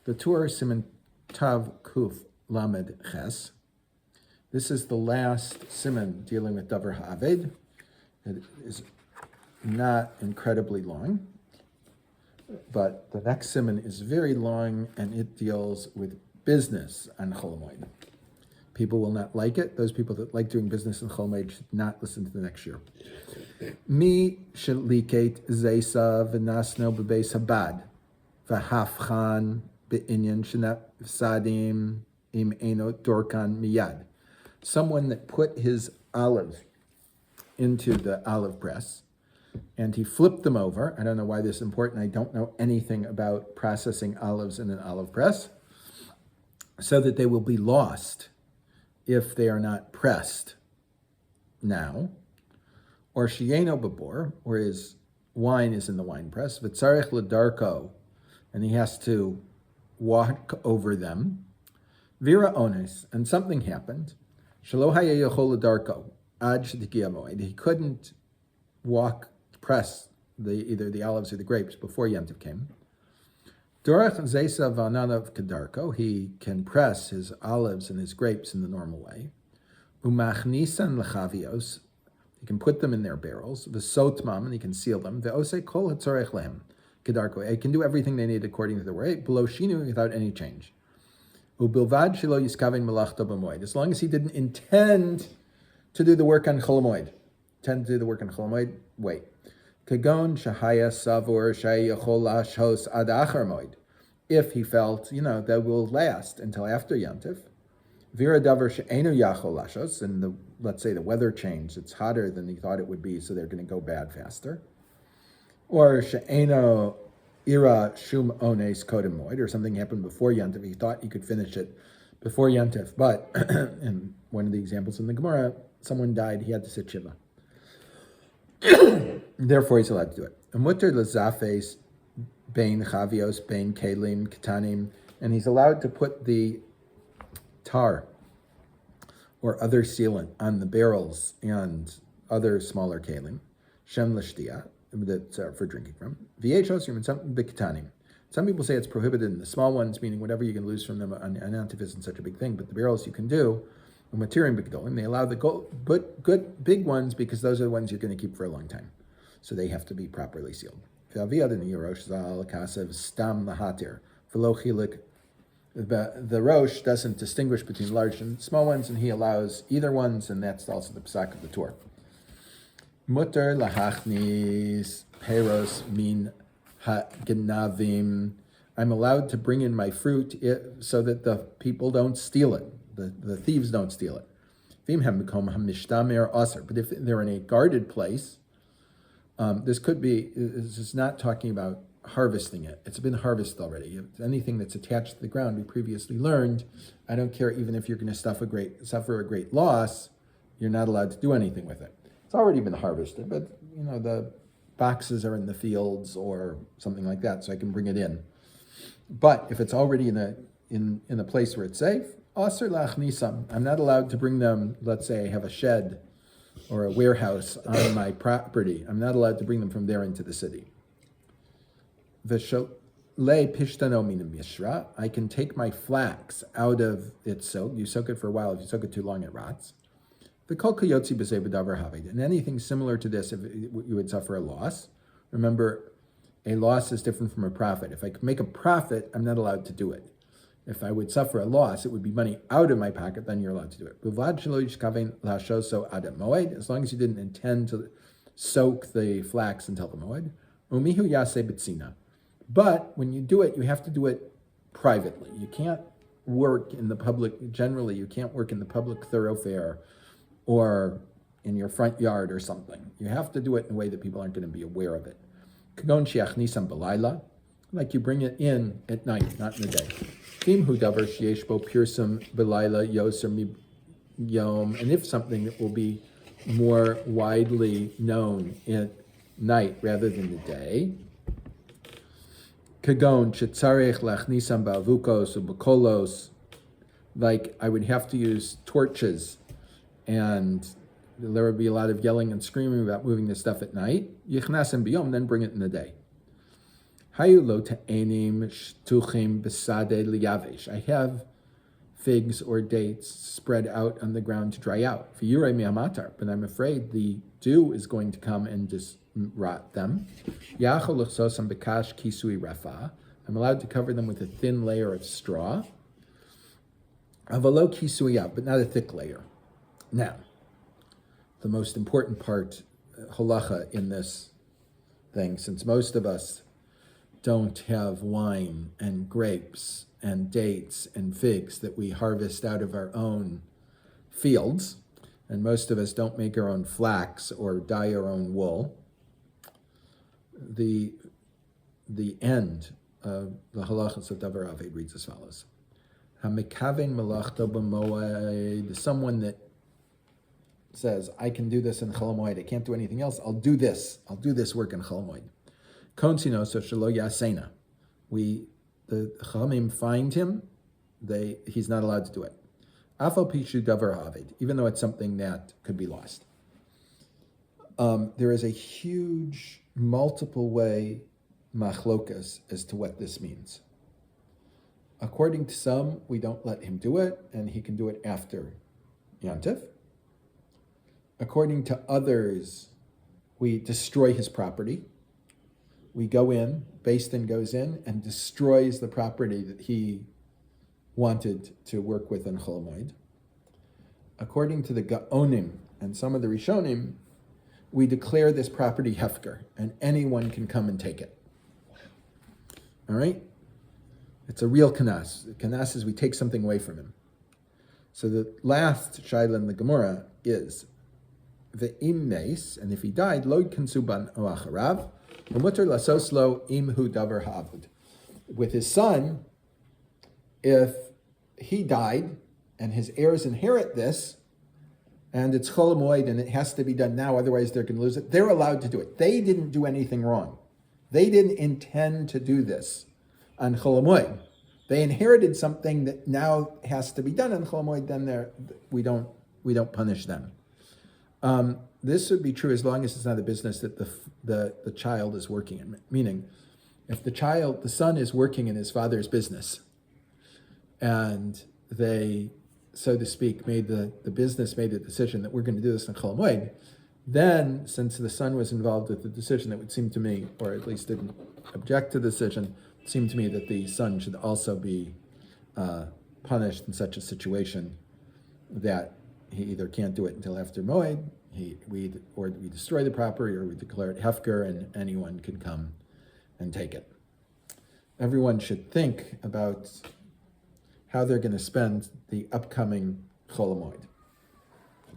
The Tur Siman Tav Kuf Lamed Ches. This is the last Siman dealing with Davar HaAved. It is not incredibly long, but the next Siman is very long and it deals with business on HaMoed. People will not like it. Those people that like doing business in HaMoed should not listen to the next year. Mi Shalkait Zesa V'nasno B'beis Habad V'hapchן B'inyan Shenefsdin Eino Dורכן miyad. Someone that put his olives into the olive press and he flipped them over. I don't know why this is important. I don't know anything about processing olives in an olive press, so that they will be lost if they are not pressed now. Or sheyeno bבור, or his wine is in the wine press. וצריך לדורכו, and he has to walk over them. Ve'eirעו Onis, and something happened. Shelo היה יכול לדורכו עד שתגיע המועד. He couldn't press either the olives or the grapes before Yontif came. Dורך zesa v'ananav כדרכו. He can press his olives and his grapes in the normal way. ומכניסן לחביות. He can put them in their barrels. וסותמן, and he can seal them. ועושה כל הצריך להם כדרכו. He can do everything they need according to the way, below שיינו, without any change. ובלבד שלא יסכוון מלאכתו במועד. As long as he didn't intend to do the work on HaMoed. Wait. כגון שהיה סבור שיכול להשהות עד אחר מועד. If he felt, that will last until after Yontif. Ve'eirעו דבר שאינו יכול להשהות, and let's say the weather changed, it's hotter than he thought it would be, so they're going to go bad faster. Or שאינו אירעו shum ones kodem moed, or something happened before Yontif. He thought he could finish it before Yontif, but in one of the examples in the Gemara, someone died, he had to sit shiva. Therefore, he's allowed to do it. Mutter lezafes bein chavios bein kelim ketanim, and he's allowed to put the tar or other sealant on the barrels and other smaller kelim, shem l'shtia, that's for drinking from. V'yechos yom b'ketanim. Some people say it's prohibited in the small ones, meaning whatever you can lose from them on Yontif isn't such a big thing, but the barrels you can do. They allow the good big ones because those are the ones you're going to keep for a long time, so they have to be properly sealed. The Rosh doesn't distinguish between large and small ones, and he allows either ones, and that's also the psak of the Torah. Mutter lahachnis peros min hagenavim. I'm allowed to bring in my fruit so that the people don't steal it. The thieves don't steal it. But if they're in a guarded place, this is not talking about harvesting it. It's been harvested already. If anything that's attached to the ground, we previously learned, I don't care even if you're going to suffer a great loss, you're not allowed to do anything with it. It's already been harvested, but the boxes are in the fields or something like that, so I can bring it in. But if it's already in a place where it's safe, I'm not allowed to bring them. Let's say I have a shed or a warehouse on my property. I'm not allowed to bring them from there into the city. I can take my flax out of its soak. You soak it for a while. If you soak it too long, it rots. And anything similar to this, if you would suffer a loss. Remember, a loss is different from a profit. If I could make a profit, I'm not allowed to do it. If I would suffer a loss, it would be money out of my pocket, then you're allowed to do it. As long as you didn't intend to soak the flax until the moed. But when you do it, you have to do it privately. You can't work in the public, generally you can't work in the public thoroughfare or in your front yard or something. You have to do it in a way that people aren't going to be aware of it. Like you bring it in at night, not in the day. And if something that will be more widely known at night rather than the day, like I would have to use torches, and there would be a lot of yelling and screaming about moving this stuff at night. Then bring it in the day. Hayu lo ta'enim shtuchim b'sadeh liyavesh. I have figs or dates spread out on the ground to dry out. V'yurei mi'amatar, but I'm afraid the dew is going to come and just rot them. Yachol l'chsosam b'kash kisui refa. I'm allowed to cover them with a thin layer of straw. Avalo kisuya, but not a thick layer. Now, the most important part, halacha, in this thing, since most of us don't have wine and grapes and dates and figs that we harvest out of our own fields, and most of us don't make our own flax or dye our own wool, the end of the halachas of davar aved reads as follows: Hamikaven malachto b'moed. Someone that says, I can do this in Chol HaMoed, I can't do anything else, I'll do this work in Chol HaMoed. Konsino so shelo yasena. The Chachamim find him, he's not allowed to do it. Afal pishu davar aved, even though it's something that could be lost. There is a huge, multiple way machlokas as to what this means. According to some, we don't let him do it, and he can do it after Yantif. According to others, we destroy his property. We go in, Beis Din goes in and destroys the property that he wanted to work with in Chol HaMoed. According to the Gaonim and some of the Rishonim, we declare this property hefker, and anyone can come and take it. All right? It's a real kanas. The kanas is we take something away from him. So the last shaila in the Gemara is ve'im meis, and if he died, lo kansuban oacharav, v'muter lasos lo imhu davar ha'avud. With his son, if he died and his heirs inherit this, and it's Chol HaMoed and it has to be done now, otherwise they're going to lose it, they're allowed to do it. They didn't do anything wrong. They didn't intend to do this on Chol HaMoed. They inherited something that now has to be done on Chol HaMoed, then we don't punish them. This would be true as long as it's not a business that the child is working in. Meaning, if the son is working in his father's business, and they, so to speak, the business made the decision that we're going to do this in Chol HaMoed, then, since the son was involved with the decision, it would seem to me, or at least didn't object to the decision, it seemed to me that the son should also be punished in such a situation that he either can't do it until after Moed, we destroy the property, or we declare it hefker, and anyone can come and take it. Everyone should think about how they're going to spend the upcoming Chol HaMoed.